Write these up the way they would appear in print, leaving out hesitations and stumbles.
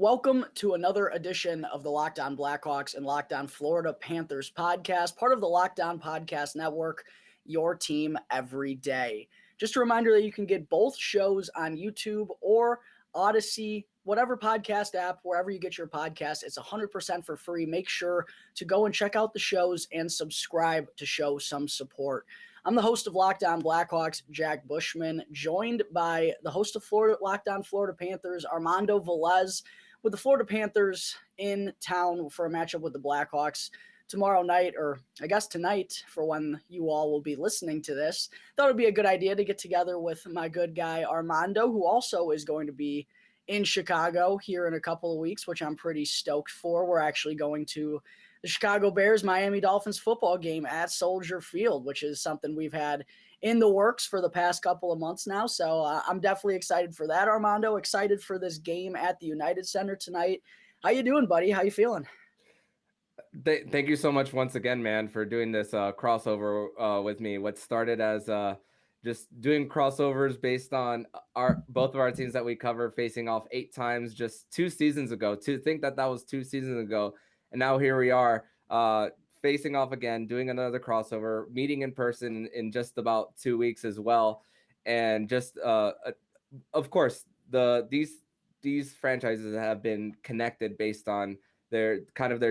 Welcome to another edition of the Locked On Blackhawks and Locked On Florida Panthers podcast, part of the Locked On Podcast Network, your team every day. Just a reminder that you can get both shows on YouTube or Odyssey, whatever podcast app, wherever you get your podcast. It's 100% for free. Make sure to go and check out the shows and subscribe to show some support. I'm the host of Locked On Blackhawks, Jack Bushman, joined by the host of Locked On Florida Panthers, Armando Velez, with the Florida Panthers in town for a matchup with the Blackhawks tomorrow night, or I guess tonight for when you all will be listening to this. Thought it would be a good idea to get together with my good guy Armando, who also is going to be in Chicago here in a couple of weeks, which I'm pretty stoked for. We're actually going to the Chicago Bears Miami Dolphins football game at Soldier Field, which is something we've had in the works for the past couple of months now. So I'm definitely excited for that, Armando. Excited for this game at the United Center tonight. How you doing, buddy? How you feeling? Thank you so much once again, man, for doing this crossover with me. What started as just doing crossovers based on both of our teams that we cover facing off 8 times just 2 seasons ago. To think that was 2 seasons ago, and now here we are facing off again, doing another crossover, meeting in person in just about 2 weeks as well, and just of course these franchises have been connected based on their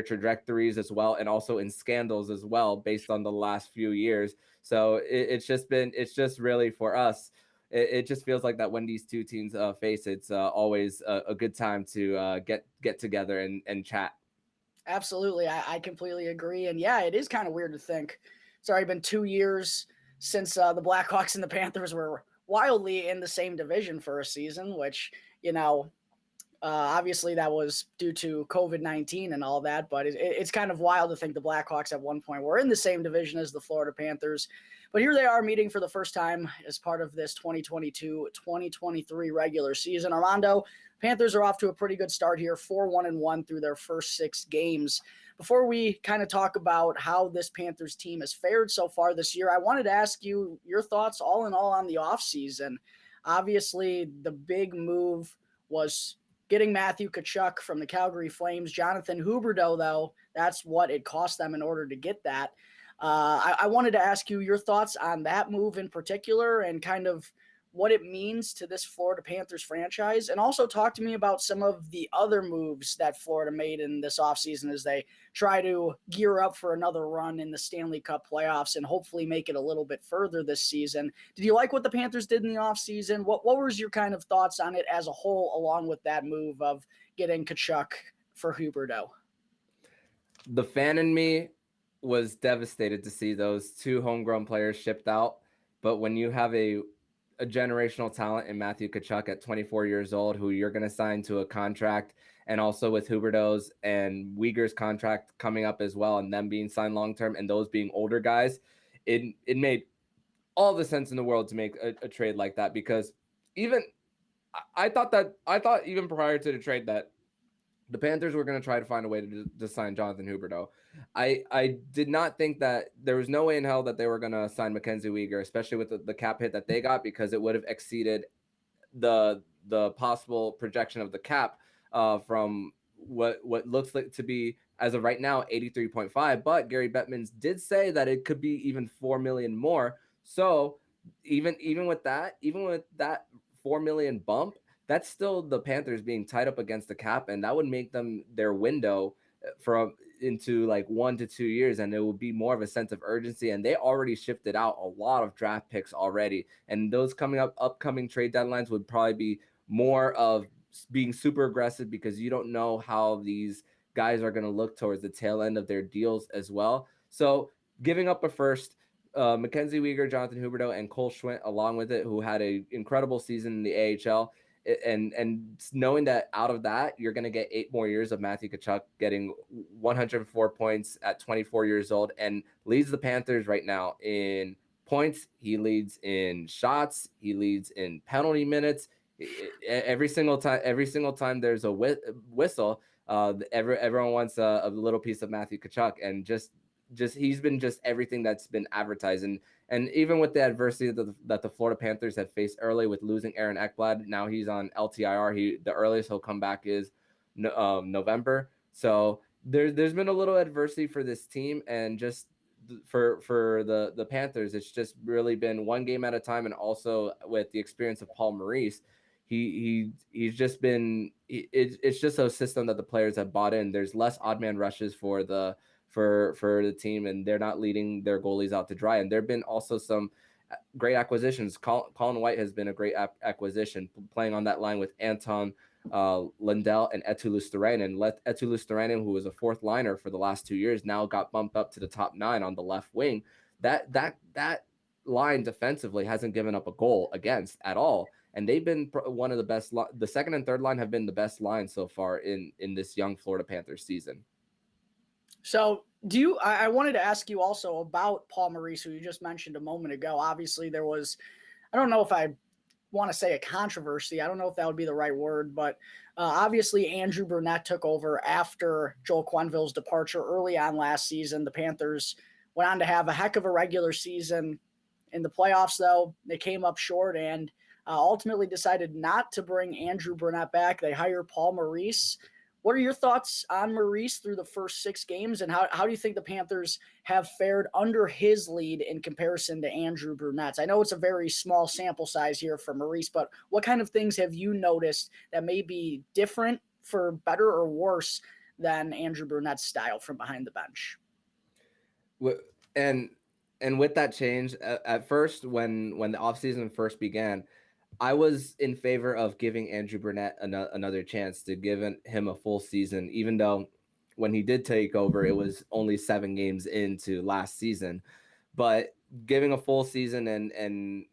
trajectories as well, and also in scandals as well based on the last few years. So it's just really for us. It just feels like that when these two teams face, it's always a good time to get together and chat. Absolutely. I completely agree. And yeah, it is kind of weird to think it's already been 2 years since the Blackhawks and the Panthers were wildly in the same division for a season, which, obviously that was due to COVID-19 and all that, but it's kind of wild to think the Blackhawks at one point were in the same division as the Florida Panthers. But here they are meeting for the first time as part of this 2022-2023 regular season. Armando, Panthers are off to a pretty good start here, 4-1-1 through their first 6 games. Before we kind of talk about how this Panthers team has fared so far this year, I wanted to ask you your thoughts all in all on the offseason. Obviously, the big move was getting Matthew Tkachuk from the Calgary Flames. Jonathan Huberdeau, though, that's what it cost them in order to get that. I wanted to ask you your thoughts on that move in particular and kind of what it means to this Florida Panthers franchise, and also talk to me about some of the other moves that Florida made in this offseason as they try to gear up for another run in the Stanley Cup playoffs and hopefully make it a little bit further this season. Did you like what the Panthers did in the offseason? What was your kind of thoughts on it as a whole, along with that move of getting Tkachuk for Huberdeau? The fan in me was devastated to see those 2 homegrown players shipped out, but when you have a generational talent in Matthew Tkachuk at 24 years old, who you're going to sign to a contract, and also with Huberdeau's and Weegar's contract coming up as well, and them being signed long-term, and those being older guys, it made all the sense in the world to make a trade like that, because even I thought even prior to the trade that the Panthers were going to try to find a way to sign Jonathan Huberdeau. I did not think that there was no way in hell that they were going to sign Mackenzie Weegar, especially with the cap hit that they got, because it would have exceeded the possible projection of the cap from what looks like to be, as of right now, 83.5. But Gary Bettman did say that it could be even $4 million more. So even with that $4 million bump, that's still the Panthers being tied up against the cap, and that would make them their window into like 1 to 2 years, and it would be more of a sense of urgency. And they already shifted out a lot of draft picks already, and those upcoming trade deadlines would probably be more of being super aggressive, because you don't know how these guys are going to look towards the tail end of their deals as well. So giving up a first, Mackenzie Weegar, Jonathan Huberdeau, and Cole Schwindt along with it, who had an incredible season in the AHL. And knowing that out of that, you're going to get 8 more years of Matthew Tkachuk getting 104 points at 24 years old, and leads the Panthers right now in points. He leads in shots. He leads in penalty minutes. Every single time there's a whistle, everyone wants a little piece of Matthew Tkachuk, and just he's been just everything that's been advertised. And even with the adversity that the Florida Panthers had faced early with losing Aaron Ekblad, now he's on LTIR. The earliest he'll come back is November. So there's been a little adversity for this team, and just for the Panthers, it's just really been one game at a time, and also with the experience of Paul Maurice, he's just been it's just a system that the players have bought in. There's less odd man rushes for the team, and they're not leading their goalies out to dry. And there've been also some great acquisitions. Colin White has been a great acquisition, playing on that line with Anton Lundell and Eetu Luostarinen. Eetu Luostarinen, who was a fourth liner for the last 2 years, now got bumped up to the top 9 on the left wing. That line defensively hasn't given up a goal against at all, and they've been one of the best. The second and third line have been the best line so far in this young Florida Panthers season. So I wanted to ask you also about Paul Maurice, who you just mentioned a moment ago. Obviously there was, I don't know if I want to say a controversy. I don't know if that would be the right word, but obviously Andrew Brunette took over after Joel Quenneville's departure early on last season. The Panthers went on to have a heck of a regular season. In the playoffs, though, they came up short and ultimately decided not to bring Andrew Brunette back. They hired Paul Maurice. What are your thoughts on Maurice through the first 6 games, and how do you think the Panthers have fared under his lead in comparison to Andrew Brunette's? I know it's a very small sample size here for Maurice, but what kind of things have you noticed that may be different for better or worse than Andrew Brunette's style from behind the bench? And with that change, at first, when the offseason first began, I was in favor of giving Andrew Brunette another chance, to give him a full season, even though when he did take over, it was only 7 games into last season. But giving a full season, and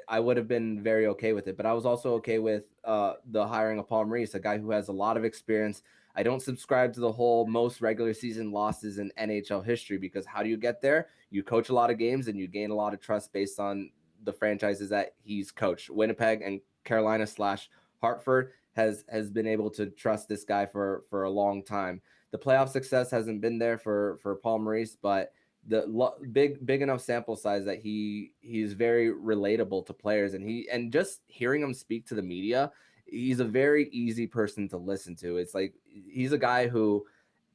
I would have been very okay with it. But I was also okay with the hiring of Paul Maurice, a guy who has a lot of experience. I don't subscribe to the whole most regular season losses in NHL history, because how do you get there? You coach a lot of games and you gain a lot of trust based on the franchises that he's coached. Winnipeg and Carolina / Hartford has been able to trust this guy for a long time. The playoff success hasn't been there for Paul Maurice, but the big enough sample size that he's very relatable to players, and just hearing him speak to the media, he's a very easy person to listen to. It's like he's a guy who,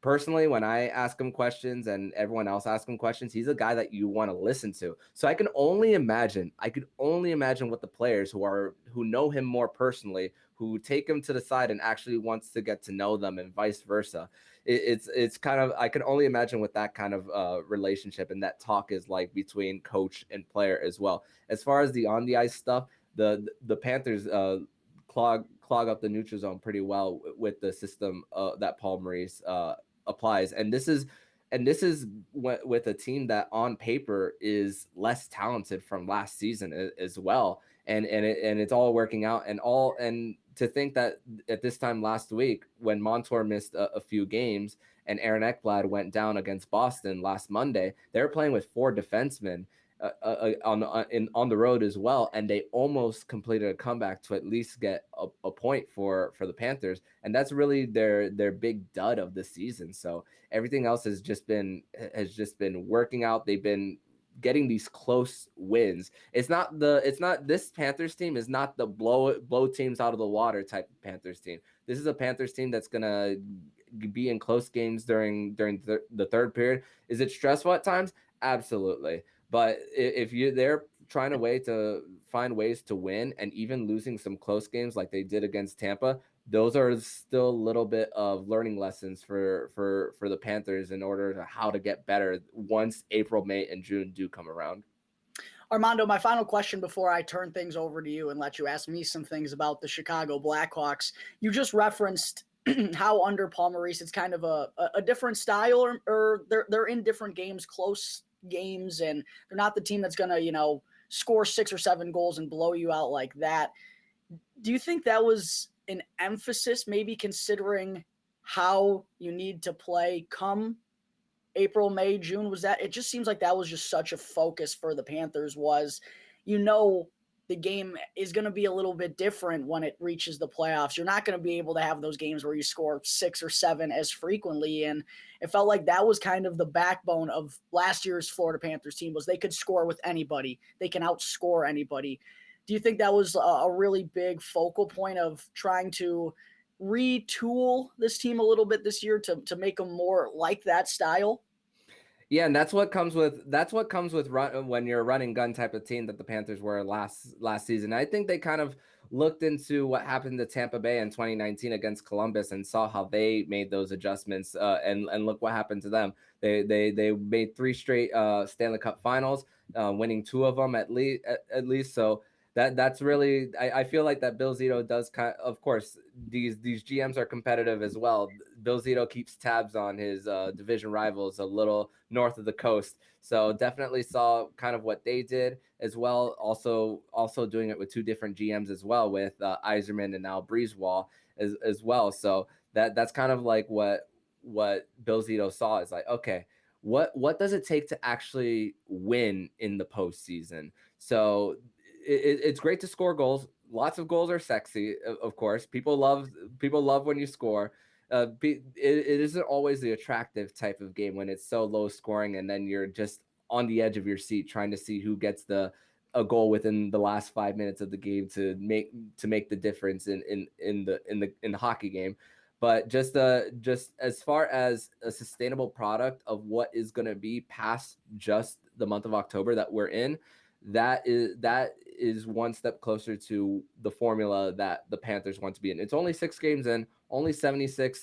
personally, when I ask him questions and everyone else asks him questions, he's a guy that you want to listen to. So I could only imagine what the players who know him more personally, who take him to the side and actually wants to get to know them, and vice versa. It's kind of, I can only imagine what that kind of relationship and that talk is like between coach and player as well. As far as the on the ice stuff, the Panthers clog up the neutral zone pretty well with the system that Paul Maurice applies, and this is with a team that on paper is less talented from last season as well, and it's all working out, and to think that at this time last week, when Montour missed a few games and Aaron Ekblad went down against Boston last Monday, they were playing with 4 defensemen on the road as well, and they almost completed a comeback to at least get a point for the Panthers, and that's really their big dud of the season. So everything else has just been working out. They've been getting these close wins. It's not this Panthers team is not the blow teams out of the water type of Panthers team. This is a Panthers team that's gonna be in close games during the third period. Is it stressful at times? Absolutely. But if they're trying to find ways to win, and even losing some close games like they did against Tampa, those are still a little bit of learning lessons for the Panthers in order to how to get better once April, May, and June do come around. Armando, my final question before I turn things over to you and let you ask me some things about the Chicago Blackhawks. You just referenced how under Paul Maurice it's kind of a different style, or they're in different games, close games, and they're not the team that's going to, score 6 or 7 goals and blow you out like that. Do you think that was an emphasis, maybe considering how you need to play come April, May, June? Was that, it just seems like that was just such a focus for the Panthers, was, the game is going to be a little bit different when it reaches the playoffs. You're not going to be able to have those games where you score 6 or 7 as frequently. And it felt like that was kind of the backbone of last year's Florida Panthers team, was they could score with anybody. They can outscore anybody. Do you think that was a really big focal point of trying to retool this team a little bit this year to make them more like that style? Yeah, and that's what comes with when you're a running gun type of team that the Panthers were last season. I think they kind of looked into what happened to Tampa Bay in 2019 against Columbus and saw how they made those adjustments, and look what happened to them. They made 3 straight Stanley Cup Finals, winning 2 of them at least. So that's really, I feel like that Bill Zito does of course these GMs are competitive as well. Bill Zito keeps tabs on his division rivals a little north of the coast, so definitely saw kind of what they did as well. Also doing it with 2 different GMs as well, with Yzerman and now Breezewall as well. So that's kind of like what Bill Zito saw is like, okay, what does it take to actually win in the postseason? So it's great to score goals. Lots of goals are sexy, of course. People love when you score. It isn't always the attractive type of game when it's so low scoring, and then you're just on the edge of your seat trying to see who gets a goal within the last 5 minutes of the game to make the difference in the hockey game. But just as far as a sustainable product of what is going to be past just the month of October that we're in, that is one step closer to the formula that the Panthers want to be in. It's only 6 games in, only 76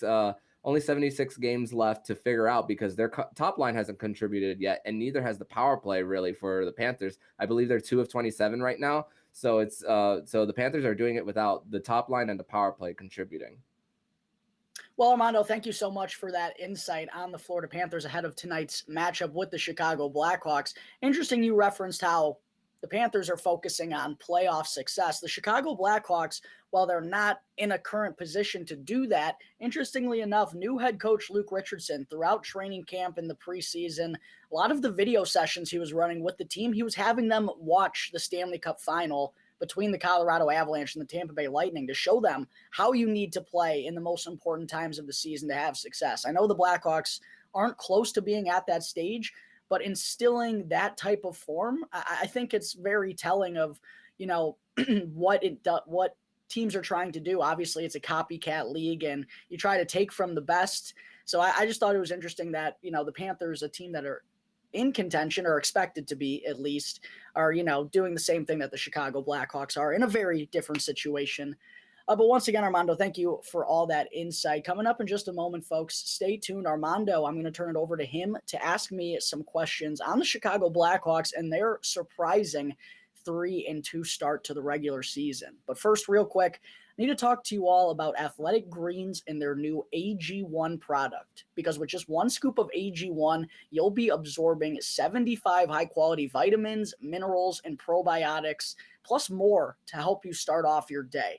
games left to figure out, because their top line hasn't contributed yet, and neither has the power play really for the Panthers. I believe they're 2 of 27 right now. So it's so the Panthers are doing it without the top line and the power play contributing. Well, Armando, thank you so much for that insight on the Florida Panthers ahead of tonight's matchup with the Chicago Blackhawks. Interesting you referenced how the Panthers are focusing on playoff success. The Chicago Blackhawks, while they're not in a current position to do that, interestingly enough, new head coach Luke Richardson, throughout training camp in the preseason, a lot of the video sessions he was running with the team, he was having them watch the Stanley Cup final between the Colorado Avalanche and the Tampa Bay Lightning to show them how you need to play in the most important times of the season to have success. I know the Blackhawks aren't close to being at that stage, but instilling that type of form, I think it's very telling of, what teams are trying to do. Obviously, it's a copycat league, and you try to take from the best. So I just thought it was interesting that, the Panthers, a team that are in contention, or expected to be at least, are, doing the same thing that the Chicago Blackhawks are in a very different situation. But once again, Armando, thank you for all that insight. Coming up in just a moment, folks, stay tuned. Armando, I'm going to turn it over to him to ask me some questions on the Chicago Blackhawks and their surprising 3-2 start to the regular season. But first, real quick, I need to talk to you all about Athletic Greens and their new AG1 product, because with just 1 scoop of AG1, you'll be absorbing 75 high-quality vitamins, minerals, and probiotics, plus more to help you start off your day.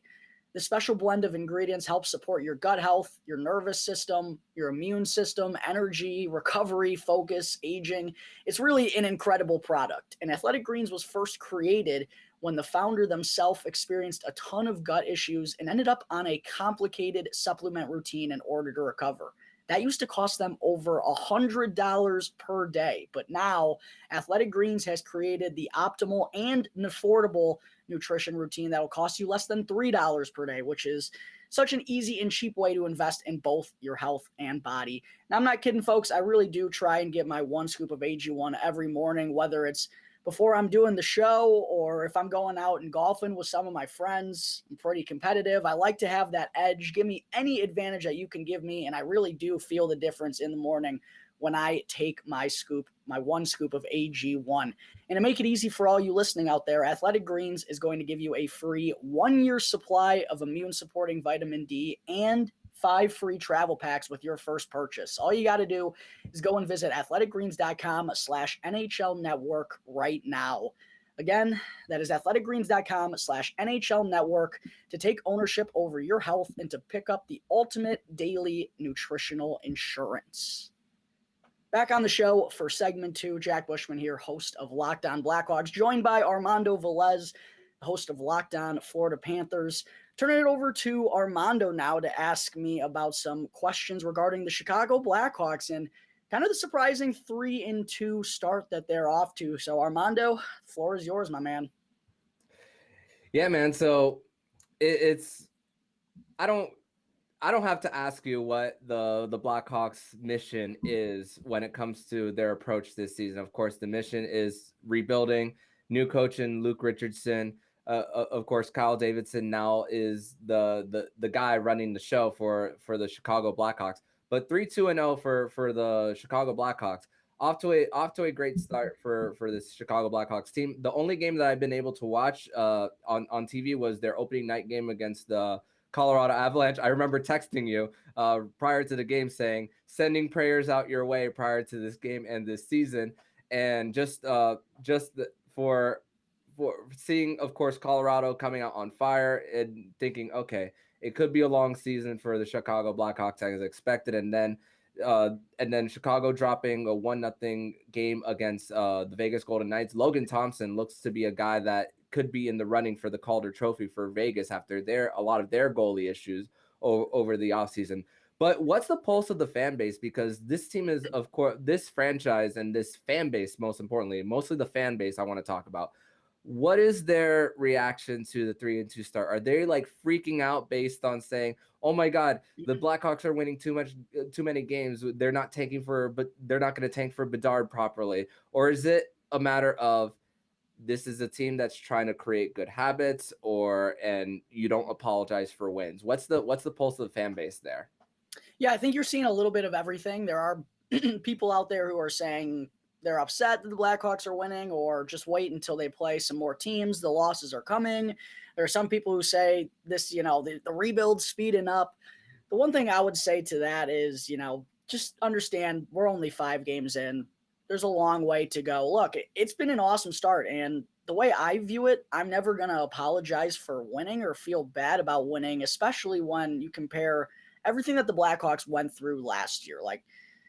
This special blend of ingredients helps support your gut health, your nervous system, your immune system, energy, recovery, focus, aging. It's really an incredible product. And Athletic Greens was first created when the founder themselves experienced a ton of gut issues and ended up on a complicated supplement routine in order to recover. That used to cost them over $100 per day. But now Athletic Greens has created the optimal and an affordable nutrition routine that will cost you less than $3 per day, which is such an easy and cheap way to invest in both your health and body. Now, I'm not kidding, folks. I really do try and get my 1 scoop of AG1 every morning, whether it's before I'm doing the show or if I'm going out and golfing with some of my friends. I'm pretty competitive. I like to have that edge. Give me any advantage that you can give me, and I really do feel the difference in the morning when I take my 1 scoop of AG1. And to make it easy for all you listening out there, Athletic Greens is going to give you a free 1-year supply of immune-supporting vitamin D and 5 free travel packs with your first purchase. All you got to do is go and visit athleticgreens.com/NHL Network right now. Again, that is athleticgreens.com/NHL Network to take ownership over your health and to pick up the ultimate daily nutritional insurance. Back on the show for segment 2, Jack Bushman here, host of Locked On Blackhawks, joined by Armando Velez, host of Locked On Florida Panthers. Turning it over to Armando now to ask me about some questions regarding the Chicago Blackhawks and kind of the surprising 3-2 start that they're off to. So, Armando, the floor is yours, my man. Yeah, man. So it's I don't I don't have to ask you what the Blackhawks mission is when it comes to their approach this season. Of course, the mission is rebuilding, new coach in Luke Richardson. Of course, Kyle Davidson now is the guy running the show for the Chicago Blackhawks. But 3-2-0 for the Chicago Blackhawks. Off to a great start for this Chicago Blackhawks team. The only game that I've been able to watch on TV was their opening night game against the Colorado Avalanche. I remember texting you prior to the game saying, sending prayers out your way prior to this game and this season. And for seeing, of course, Colorado coming out on fire and thinking, okay, it could be a long season for the Chicago Blackhawks as expected. And then Chicago dropping a 1-0 game against the Vegas Golden Knights. Logan Thompson looks to be a guy that could be in the running for the Calder Trophy for Vegas after a lot of their goalie issues over the offseason. But what's the pulse of the fan base? Because this team is, of course, this franchise and this fan base, most importantly, mostly the fan base I want to talk about. What is their reaction to the 3-2 start? Are they like freaking out based on saying, "Oh my God, the Blackhawks are winning too many games. They're not going to tank for Bedard properly," or is it a matter of this is a team that's trying to create good habits, and you don't apologize for wins? What's the pulse of the fan base there? Yeah, I think you're seeing a little bit of everything. There are people out there who are saying they're upset that the Blackhawks are winning, or just wait until they play some more teams. The losses are coming. There are some people who say this, the rebuild's speeding up. The one thing I would say to that is, just understand we're only 5 games in. There's a long way to go. Look, it's been an awesome start, and the way I view it, I'm never going to apologize for winning or feel bad about winning, especially when you compare everything that the Blackhawks went through last year. Like,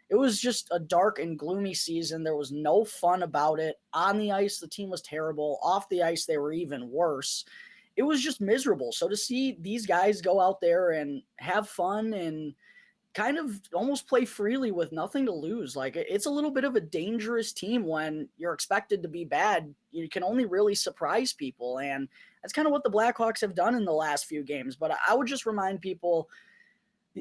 it was just a dark and gloomy season. There was no fun about it. On the ice, the team was terrible. Off the ice, they were even worse. It was just miserable. So to see these guys go out there and have fun and kind of almost play freely with nothing to lose, like, it's a little bit of a dangerous team when you're expected to be bad. You can only really surprise people. And that's kind of what the Blackhawks have done in the last few games. But I would just remind people,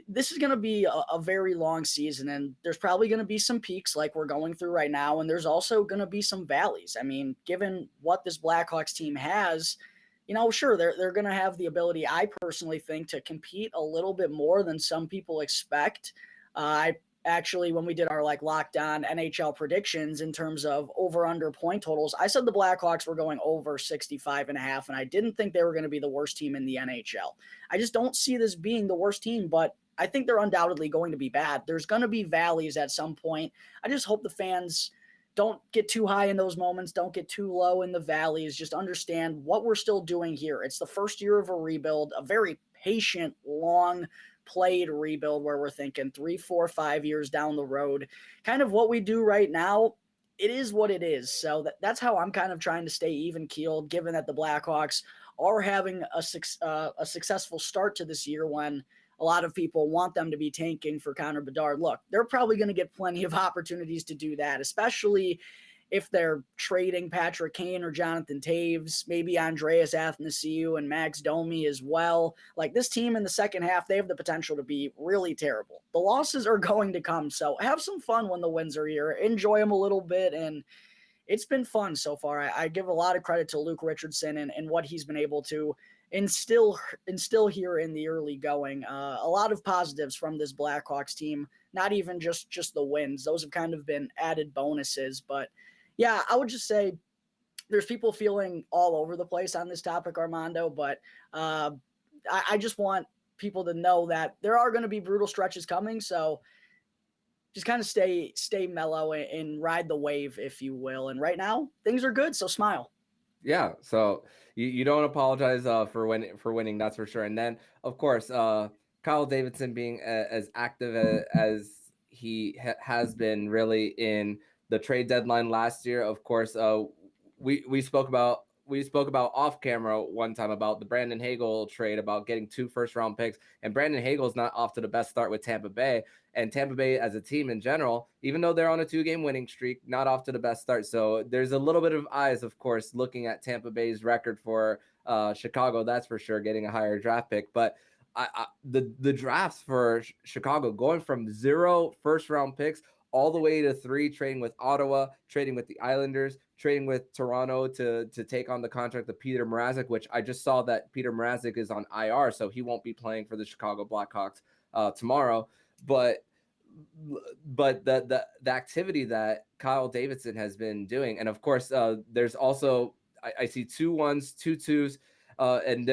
this is going to be a very long season, and there's probably going to be some peaks like we're going through right now, and there's also going to be some valleys. I mean, given what this Blackhawks team has, sure, they're going to have the ability, I personally think, to compete a little bit more than some people expect. I actually, when we did our Locked On NHL predictions in terms of over-under point totals, I said the Blackhawks were going over 65.5, and I didn't think they were going to be the worst team in the NHL. I just don't see this being the worst team, but I think they're undoubtedly going to be bad. There's going to be valleys at some point. I just hope the fans don't get too high in those moments. Don't get too low in the valleys. Just understand what we're still doing here. It's the first year of a rebuild, a very patient, long played rebuild where we're thinking 3, 4, 5 years down the road. Kind of what we do right now, it is what it is. So that's how I'm kind of trying to stay even keeled, given that the Blackhawks are having a successful start to this year when a lot of people want them to be tanking for Connor Bedard. Look, they're probably going to get plenty of opportunities to do that, especially if they're trading Patrick Kane or Jonathan Taves, maybe Andreas Athanasiou and Max Domi as well. Like, this team in the second half, they have the potential to be really terrible. The losses are going to come, so have some fun when the wins are here. Enjoy them a little bit, and it's been fun so far. I give a lot of credit to Luke Richardson and what he's been able to instill here in the early going. A lot of positives from this Blackhawks team, not even just the wins. Those have kind of been added bonuses. But yeah, I would just say there's people feeling all over the place on this topic, Armando, but I just want people to know that there are going to be brutal stretches coming. So just kind of stay mellow and ride the wave, if you will. And right now, things are good, so smile. Yeah, so you don't apologize for winning, that's for sure. And then, of course, Kyle Davidson being as active as he has been really in the trade deadline last year. Of course, we spoke about off camera one time about the Brandon Hagel trade, about getting 2 first-round picks, and Brandon Hagel's not off to the best start with Tampa Bay. And Tampa Bay as a team in general, even though they're on a 2-game winning streak, not off to the best start. So there's a little bit of eyes, of course, looking at Tampa Bay's record for Chicago, that's for sure, getting a higher draft pick. But the drafts for Chicago going from 0 first-round picks all the way to 3, trading with Ottawa, trading with the Islanders, trading with Toronto to take on the contract of Peter Mrazek, which I just saw that Peter Mrazek is on IR, so he won't be playing for the Chicago Blackhawks tomorrow. But the activity that Kyle Davidson has been doing, and of course, there's also I see 2 1s, 2 2s. And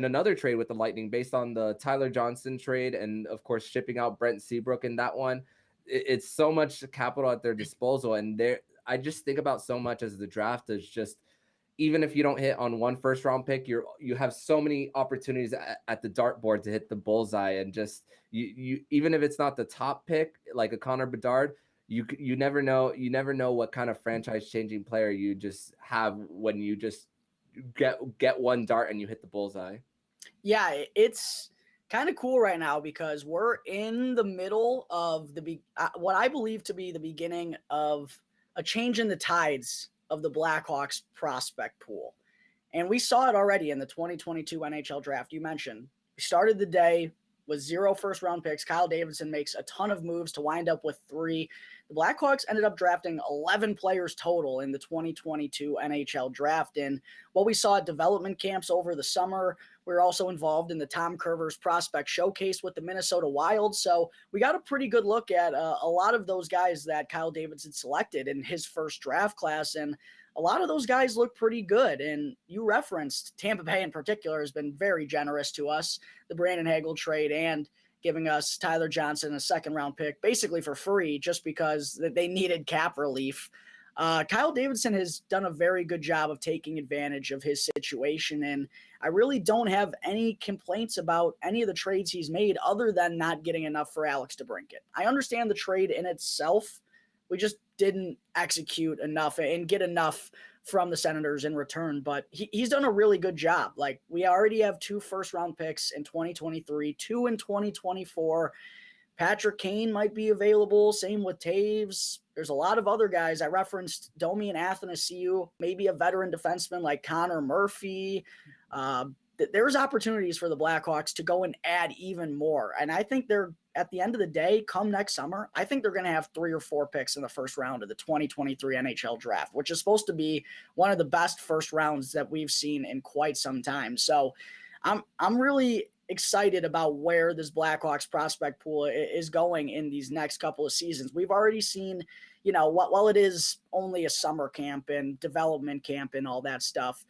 another trade with the Lightning based on the Tyler Johnson trade, and of course shipping out Brent Seabrook in that one. It's so much capital at their disposal, and I just think about so much as the draft is just, even if you don't hit on 1 first-round pick, you have so many opportunities at the dartboard to hit the bullseye, and just you even if it's not the top pick like a Connor Bedard, you never know what kind of franchise-changing player you just have when you just get one dart and you hit the bullseye. Yeah, it's kind of cool right now because we're in the middle of what I believe to be the beginning of a change in the tides of the Blackhawks prospect pool. And we saw it already in the 2022 NHL draft. You mentioned we started the day with 0 first-round picks. Kyle Davidson makes a ton of moves to wind up with 3. The Blackhawks ended up drafting 11 players total in the 2022 NHL draft. And what we saw at development camps over the summer, we were also involved in the Tom Curver's prospect showcase with the Minnesota Wild. So we got a pretty good look at a lot of those guys that Kyle Davidson selected in his first draft class. And a lot of those guys look pretty good. And you referenced Tampa Bay in particular has been very generous to us, the Brandon Hagel trade, and giving us Tyler Johnson, a 2nd-round pick, basically for free just because they needed cap relief. Kyle Davidson has done a very good job of taking advantage of his situation, and I really don't have any complaints about any of the trades he's made other than not getting enough for Alex DeBrincat. I understand the trade in itself. We just didn't execute enough and get enough from the Senators in return, but he's done a really good job. Like, we already have 2 first-round picks in 2023, 2 in 2024. Patrick Kane might be available. Same with Taves. There's a lot of other guys. I referenced Domi and Athanasiou, maybe a veteran defenseman like Connor Murphy. There's opportunities for the Blackhawks to go and add even more. And I think they're, at the end of the day, come next summer, I think they're going to have 3 or 4 picks in the first round of the 2023 NHL draft, which is supposed to be one of the best first rounds that we've seen in quite some time. So I'm really excited about where this Blackhawks prospect pool is going in these next couple of seasons. We've already seen, while it is only a summer camp and development camp and all that stuff,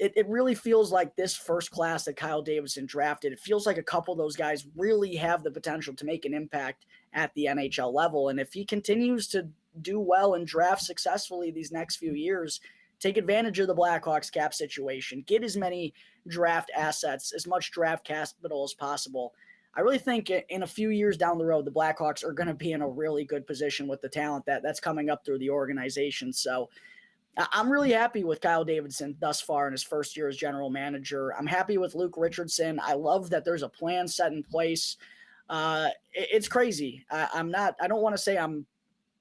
it really feels like this first class that Kyle Davidson drafted, it feels like a couple of those guys really have the potential to make an impact at the NHL level. And if he continues to do well and draft successfully these next few years, take advantage of the Blackhawks cap situation, get as many draft assets, as much draft capital as possible. I really think in a few years down the road, the Blackhawks are going to be in a really good position with the talent that's coming up through the organization. So I'm really happy with Kyle Davidson thus far in his first year as general manager. I'm happy with Luke Richardson. I love that there's a plan set in place. It's crazy. I don't want to say I'm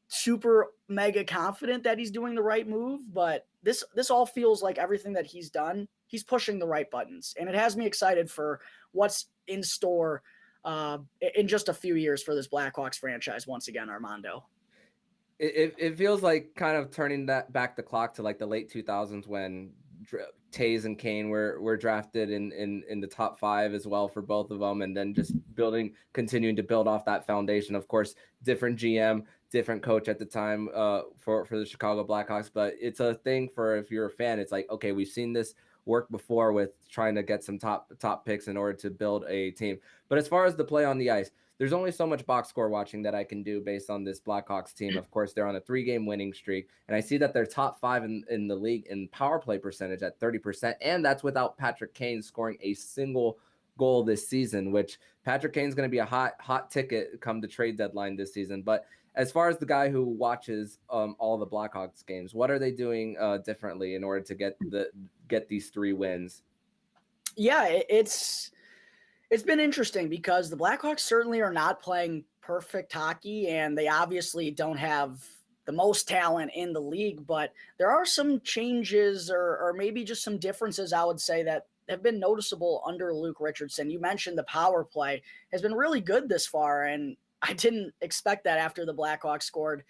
super mega confident that he's doing the right move, but this all feels like everything that he's done, he's pushing the right buttons. And it has me excited for what's in store in just a few years for this Blackhawks franchise once again, Armando. It feels like kind of turning that back the clock to like the late 2000s when Taves and Kane were drafted in the top 5 as well for both of them, and then just continuing to build off that foundation. Of course, different GM, different coach at the time for the Chicago Blackhawks, but it's a thing for, if you're a fan, it's like, okay, we've seen this work before with trying to get some top picks in order to build a team. But as far as the play on the ice, there's only so much box score watching that I can do based on this Blackhawks team. Of course, they're on a 3-game winning streak, and I see that they're top 5 in the league in power play percentage at 30%, and that's without Patrick Kane scoring a single goal this season, which Patrick Kane's going to be a hot ticket come the trade deadline this season. But as far as the guy who watches all the Blackhawks games, what are they doing differently in order to get these 3 wins? Yeah, it's been interesting because the Blackhawks certainly are not playing perfect hockey, and they obviously don't have the most talent in the league, but there are some changes or maybe just some differences, I would say, that have been noticeable under Luke Richardson. You mentioned the power play has been really good this far, and I didn't expect that after the Blackhawks scored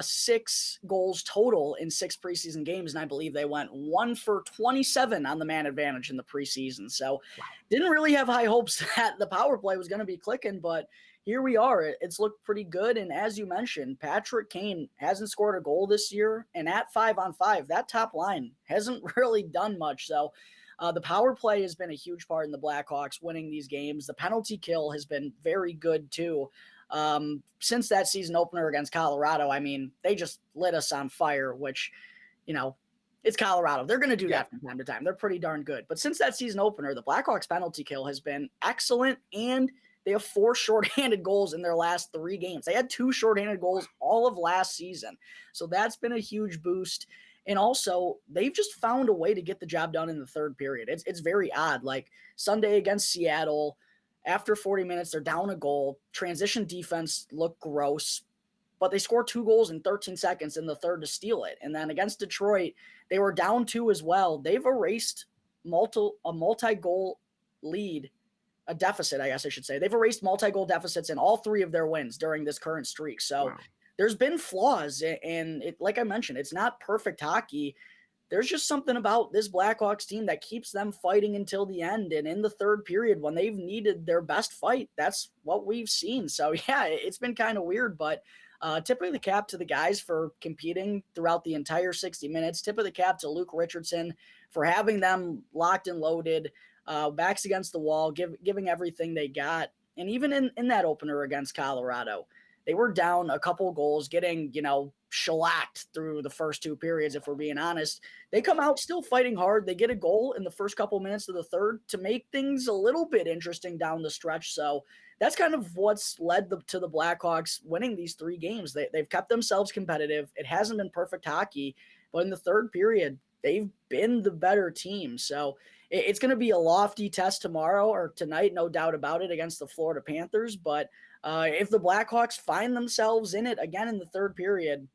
6 goals total in 6 preseason games, and I believe they went 1 for 27 on the man advantage in the preseason. So didn't really have high hopes that the power play was going to be clicking, but here we are. It's looked pretty good, and as you mentioned, Patrick Kane hasn't scored a goal this year, and at 5-on-5, that top line hasn't really done much. So the power play has been a huge part in the Blackhawks winning these games. The penalty kill has been very good too. Since that season opener against Colorado, I mean, they just lit us on fire, which, it's Colorado. They're going to do that from time to time. They're pretty darn good. But since that season opener, the Blackhawks penalty kill has been excellent, and they have 4 shorthanded goals in their last 3 games. They had 2 shorthanded goals all of last season. So that's been a huge boost. And also, they've just found a way to get the job done in the third period. It's very odd. Like Sunday against Seattle, after 40 minutes, they're down a goal. Transition defense looked gross, but they scored 2 goals in 13 seconds in the third to steal it. And then against Detroit, they were down 2 as well. They've erased a multi-goal lead, a deficit, I guess I should say. They've erased multi-goal deficits in all 3 of their wins during this current streak. So there's been flaws, and like I mentioned, it's not perfect hockey. There's just something about this Blackhawks team that keeps them fighting until the end. And in the third period, when they've needed their best fight, that's what we've seen. So, yeah, it's been kind of weird, but tip of the cap to the guys for competing throughout the entire 60 minutes. Tip of the cap to Luke Richardson for having them locked and loaded, backs against the wall, giving everything they got. And even in that opener against Colorado, they were down a couple goals, getting, shellacked through the first 2 periods, if we're being honest. They come out still fighting hard. They get a goal in the first couple minutes of the third to make things a little bit interesting down the stretch. So that's kind of what's led to the Blackhawks winning these 3 games. They've kept themselves competitive. It hasn't been perfect hockey, but in the third period, they've been the better team. So it's going to be a lofty test tomorrow or tonight, no doubt about it, against the Florida Panthers. But if the Blackhawks find themselves in it again in the third period,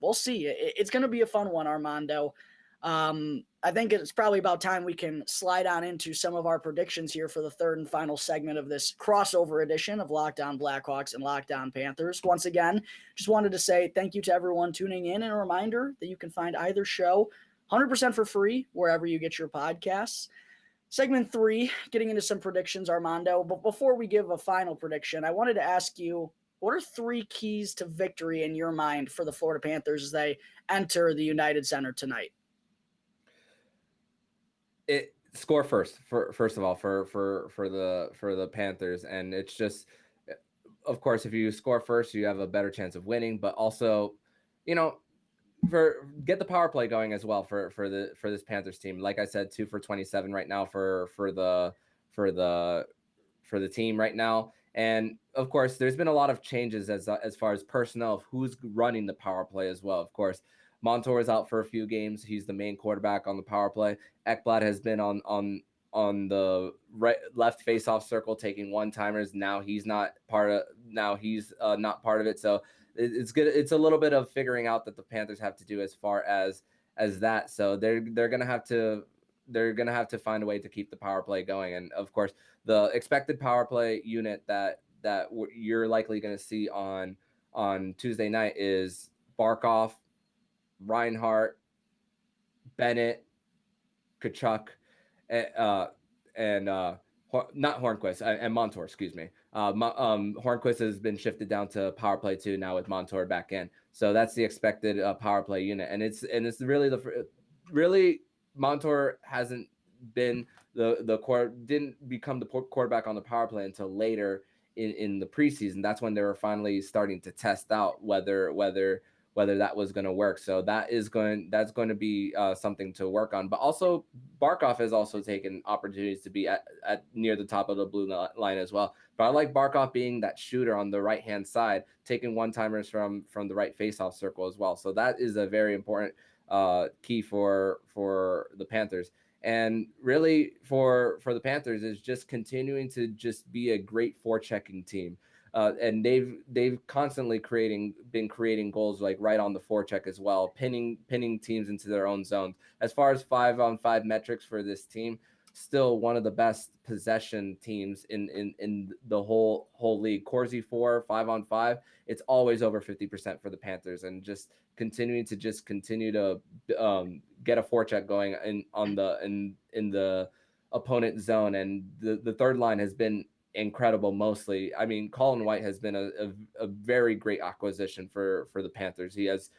we'll see. It's going to be a fun one, Armando. I think it's probably about time we can slide on into some of our predictions here for the third and final segment of this crossover edition of Locked On Blackhawks and Locked On Panthers. Once again, just wanted to say thank you to everyone tuning in, and a reminder that you can find either show 100% for free wherever you get your podcasts. Segment 3, getting into some predictions, Armando. But before we give a final prediction, I wanted to ask you, what are 3 keys to victory in your mind for the Florida Panthers as they enter the United Center tonight? Score first of all for the Panthers, and it's just, of course, if you score first, you have a better chance of winning. But also, get the power play going as well for this Panthers team. Like I said, 2 for 27 right now for the team right now. And of course, there's been a lot of changes as far as personnel of who's running the power play as well. Of course, Montour is out for a few games. He's the main quarterback on the power play. Ekblad has been on the left face-off circle taking one-timers. Now he's not part of it. So it's good. It's a little bit of figuring out that the Panthers have to do as far as that. So they're gonna have to find a way to keep the power play going. And of course, the expected power play unit that you're likely going to see on Tuesday night is Barkov, Reinhart, Bennett, Tkachuk, and not Hornquist, and Montour, excuse me. Hornquist has been shifted down to power play 2 now with Montour back in. So that's the expected power play unit, and it's really Montour hasn't been didn't become the quarterback on the power play until later in the preseason. That's when they were finally starting to test out whether that was going to work. So that's going to be something to work on. But also, Barkov has also taken opportunities to be at near the top of the blue line as well. But I like Barkov being that shooter on the right hand side, taking one-timers from the right face-off circle as well. So that is a very important key for the Panthers. And really for the Panthers is just continuing to just be a great forechecking team. And they've constantly been creating goals like right on the forecheck as well, pinning teams into their own zones. As far as 5-on-5 metrics for this team, still one of the best possession teams in the whole league. Corsi 4, 5-on-5, it's always over 50% for the Panthers, and just continue to get a forecheck going in the opponent zone. And the third line has been incredible mostly. I mean, Colin White has been a very great acquisition for the Panthers. He has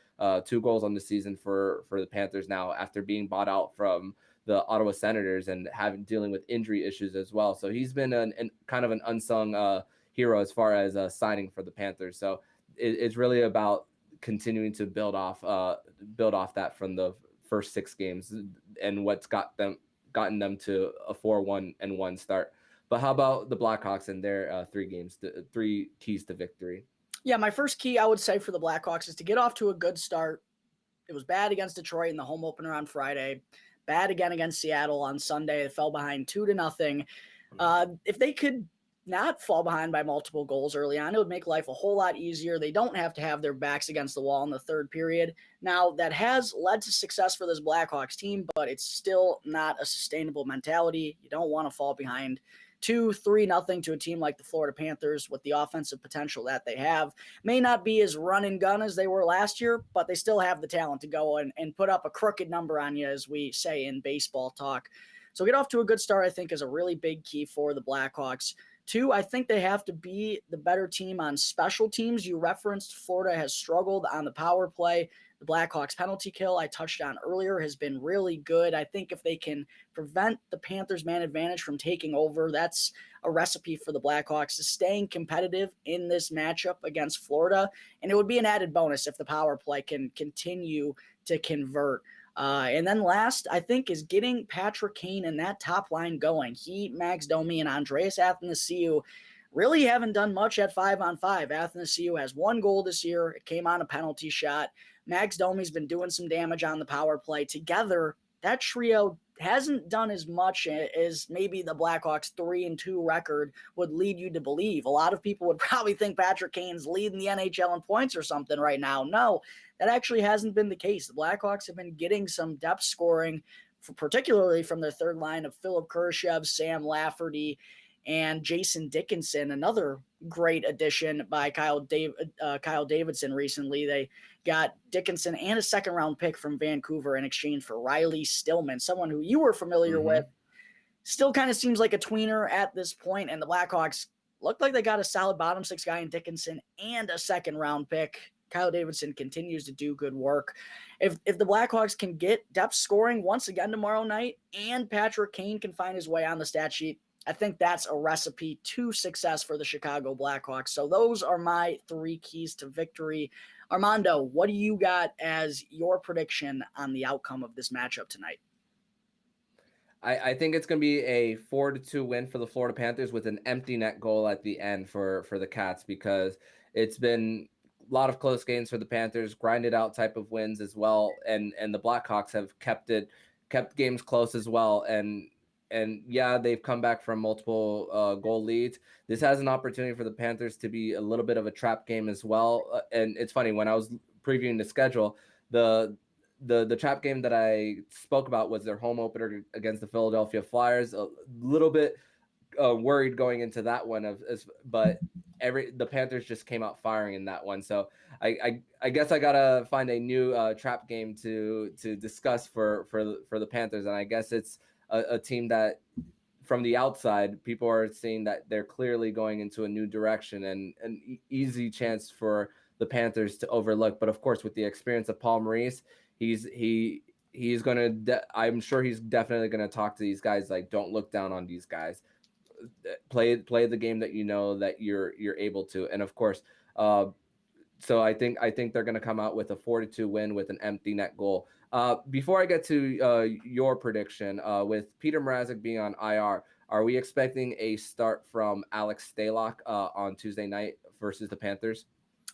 2 goals on the season for the Panthers now, after being bought out from the Ottawa Senators and dealing with injury issues as well. So he's been an kind of an unsung hero as far as signing for the Panthers. So it's really about continuing to build off that from the first 6 games and what's gotten them to a 4-1-1 start. But how about the Blackhawks and their 3 keys to victory? Yeah, my first key I would say for the Blackhawks is to get off to a good start. It was bad against Detroit in the home opener on Friday. Bad again against Seattle on Sunday. They fell behind 2-0. If they could not fall behind by multiple goals early on, it would make life a whole lot easier. They don't have to have their backs against the wall in the third period. Now, that has led to success for this Blackhawks team, but it's still not a sustainable mentality. You don't want to fall behind 2-3-0 to a team like the Florida Panthers with the offensive potential that they have. May not be as run and gun as they were last year, but they still have the talent to go and put up a crooked number on you, as we say in baseball talk. So get off to a good start, I think, is a really big key for the Blackhawks. 2, I think they have to be the better team on special teams. You referenced Florida has struggled on the power play. The Blackhawks penalty kill I touched on earlier has been really good. I think if they can prevent the Panthers' man advantage from taking over, that's a recipe for the Blackhawks to staying competitive in this matchup against Florida. And it would be an added bonus if the power play can continue to convert. And then last, I think, is getting Patrick Kane and that top line going. He, Max Domi, and Andreas Athanasiou really haven't done much at 5-on-5. Athanasiou has 1 goal this year. It came on a penalty shot. Max Domi's been doing some damage on the power play. Together, that trio hasn't done as much as maybe the Blackhawks 3-2 record would lead you to believe. A lot of people would probably think Patrick Kane's leading the NHL in points or something right now. No, that actually hasn't been the case. The Blackhawks have been getting some depth scoring, particularly from their third line of Philip Kurashev, Sam Lafferty, and Jason Dickinson, another great addition by Kyle Davidson recently. They got Dickinson and a second-round pick from Vancouver in exchange for Riley Stillman, someone who you were familiar with. Still kind of seems like a tweener at this point, and the Blackhawks looked like they got a solid bottom 6 guy in Dickinson and a second-round pick. Kyle Davidson continues to do good work. If the Blackhawks can get depth scoring once again tomorrow night and Patrick Kane can find his way on the stat sheet, I think that's a recipe to success for the Chicago Blackhawks. So those are my 3 keys to victory. Armando, what do you got as your prediction on the outcome of this matchup tonight? I think it's going to be a 4-2 win for the Florida Panthers with an empty net goal at the end for the Cats, because it's been a lot of close games for the Panthers, grinded out type of wins as well. And the Blackhawks have kept games close as well. And yeah, they've come back from multiple goal leads. This has an opportunity for the Panthers to be a little bit of a trap game as well. And it's funny, when I was previewing the schedule, the trap game that I spoke about was their home opener against the Philadelphia Flyers. A little bit worried going into that one, but the Panthers just came out firing in that one. So I guess I gotta find a new trap game to discuss for the Panthers, and I guess it's a team that from the outside, people are seeing that they're clearly going into a new direction, and an easy chance for the Panthers to overlook. But of course, with the experience of Paul Maurice, he's going to, I'm sure he's definitely going to talk to these guys like, don't look down on these guys. Play the game that you know that you're able to. And of course, so I think they're going to come out with a 4-2 win with an empty net goal. Before I get to your prediction, with Peter Mrazek being on IR, are we expecting a start from Alex Stalock on Tuesday night versus the Panthers?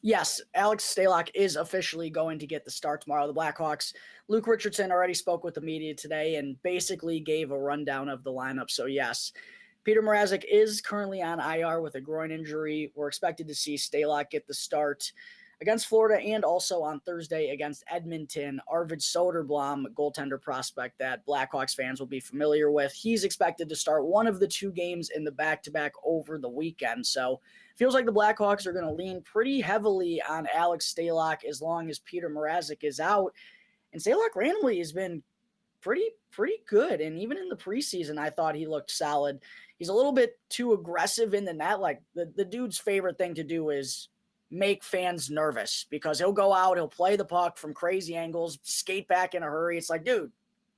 Yes, Alex Stalock is officially going to get the start tomorrow. The Blackhawks, Luke Richardson already spoke with the media today and basically gave a rundown of the lineup. So yes, Peter Mrazek is currently on IR with a groin injury. We're expected to see Stalock get the start. against Florida and also on Thursday against Edmonton. Arvid Soderblom, goaltender prospect that Blackhawks fans will be familiar with. He's expected to start one of the two games in the back-to-back over the weekend. So feels like the Blackhawks are going to lean pretty heavily on Alex Stalock as long as Peter Mrazek is out. And Stalock randomly has been pretty good. And even in the preseason, I thought he looked solid. He's a little bit too aggressive in the net. Like the dude's favorite thing to do is make fans nervous because he'll go out, he'll play the puck from crazy angles, skate back in a hurry. It's like, dude,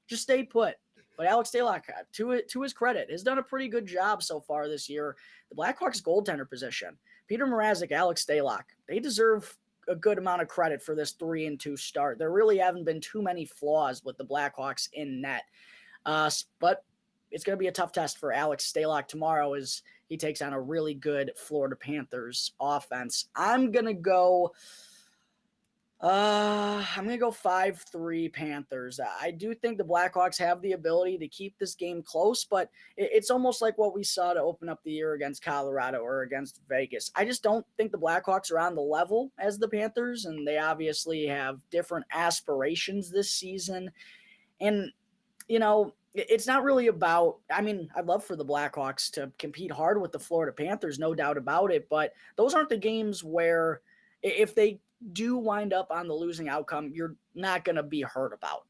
just stay put. But Alex Stalock, to his credit, has done a pretty good job so far this year. The Blackhawks goaltender position, Peter Mrazek, Alex Stalock, they deserve a good amount of credit for this 3-2 start. There really haven't been too many flaws with the Blackhawks in net. But it's going to be a tough test for Alex Stalock tomorrow as he takes on a really good Florida Panthers offense. I'm going to go 5-3 Panthers. I do think the Blackhawks have the ability to keep this game close, but it's almost like what we saw to open up the year against Colorado or against Vegas. I just don't think the Blackhawks are on the level as the Panthers, and they obviously have different aspirations this season. And, you know, it's not really about, I mean, I'd love for the Blackhawks to compete hard with the Florida Panthers, no doubt about it, but those aren't the games where if they do wind up on the losing outcome, you're not going to be hurt about.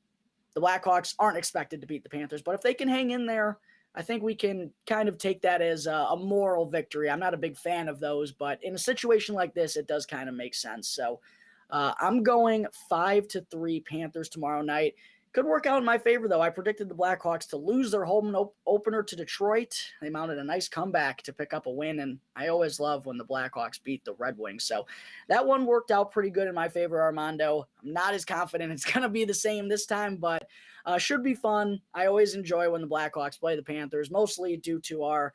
The Blackhawks aren't expected to beat the Panthers, but if they can hang in there, I think we can kind of take that as a moral victory. I'm not a big fan of those, but in a situation like this, it does kind of make sense. So I'm going 5-3 Panthers tomorrow night. Could work out in my favor, though. I predicted the Blackhawks to lose their home opener to Detroit. They mounted a nice comeback to pick up a win, and I always love when the Blackhawks beat the Red Wings. So that one worked out pretty good in my favor, Armando. I'm not as confident it's going to be the same this time, but should be fun. I always enjoy when the Blackhawks play the Panthers, mostly due to our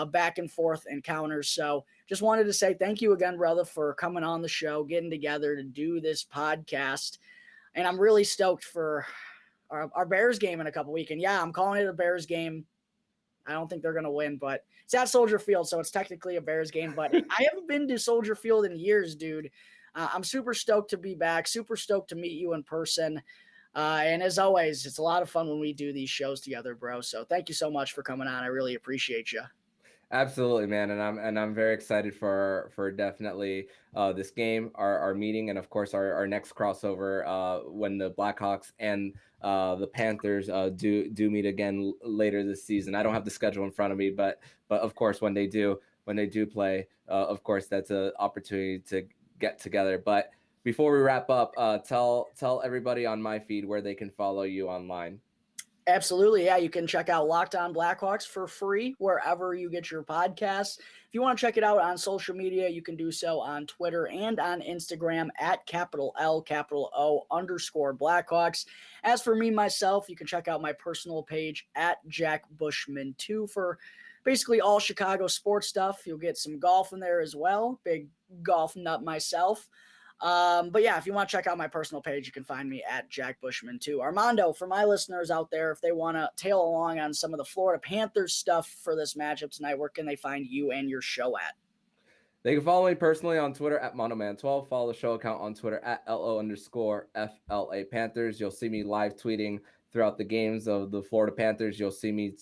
back and forth encounters. So just wanted to say thank you again, brother, for coming on the show, getting together to do this podcast. And I'm really stoked for our Bears game in a couple weeks. And yeah, I'm calling it a Bears game. I don't think they're going to win, but it's at Soldier Field, so it's technically a Bears game. But I haven't been to Soldier Field in years, dude. I'm super stoked to be back, super stoked to meet you in person. And as always, it's a lot of fun when we do these shows together, bro. So thank you so much for coming on. I really appreciate you. Absolutely, man, and I'm very excited for definitely this game, our meeting, and of course our next crossover when the Blackhawks and the Panthers do meet again later this season. I don't have the schedule in front of me, but of course when they do play, of course that's an opportunity to get together. But before we wrap up, tell everybody on my feed where they can follow you online. Absolutely. Yeah, you can check out Locked On Blackhawks for free wherever you get your podcasts. If you want to check it out on social media, you can do so on Twitter and on Instagram at @L_O_Blackhawks. As for me, myself, you can check out my personal page at Jack Bushman 2 for basically all Chicago sports stuff. You'll get some golf in there as well. Big golf nut myself. But yeah, if you want to check out my personal page, you can find me at Jack Bushman 2. Armando, for my listeners out there, if they want to tail along on some of the Florida Panthers stuff for this matchup tonight, where can they find you and your show at? They can follow me personally on Twitter at MonoMan12. Follow the show account on Twitter at LO_FLA Panthers. You'll see me live tweeting throughout the games of the Florida Panthers. You'll see me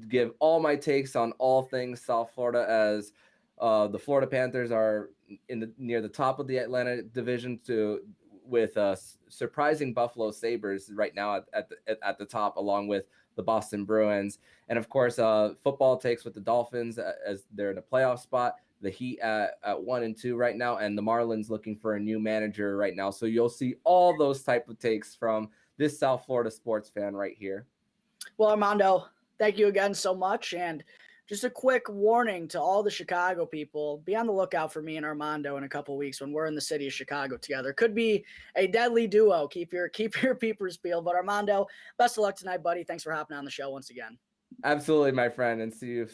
give all my takes on all things South Florida as the Florida Panthers are near the top of the Atlantic Division with surprising Buffalo Sabres right now at the top, along with the Boston Bruins, and of course football takes with the Dolphins as they're in a playoff spot. The Heat at 1-2 right now, and the Marlins looking for a new manager right now. So you'll see all those type of takes from this South Florida sports fan right here. Well, Armando, thank you again so much, and just a quick warning to all the Chicago people, be on the lookout for me and Armando in a couple weeks when we're in the city of Chicago together. Could be a deadly duo. Keep your peepers peeled. But Armando, best of luck tonight, buddy. Thanks for hopping on the show once again. Absolutely, my friend, and see you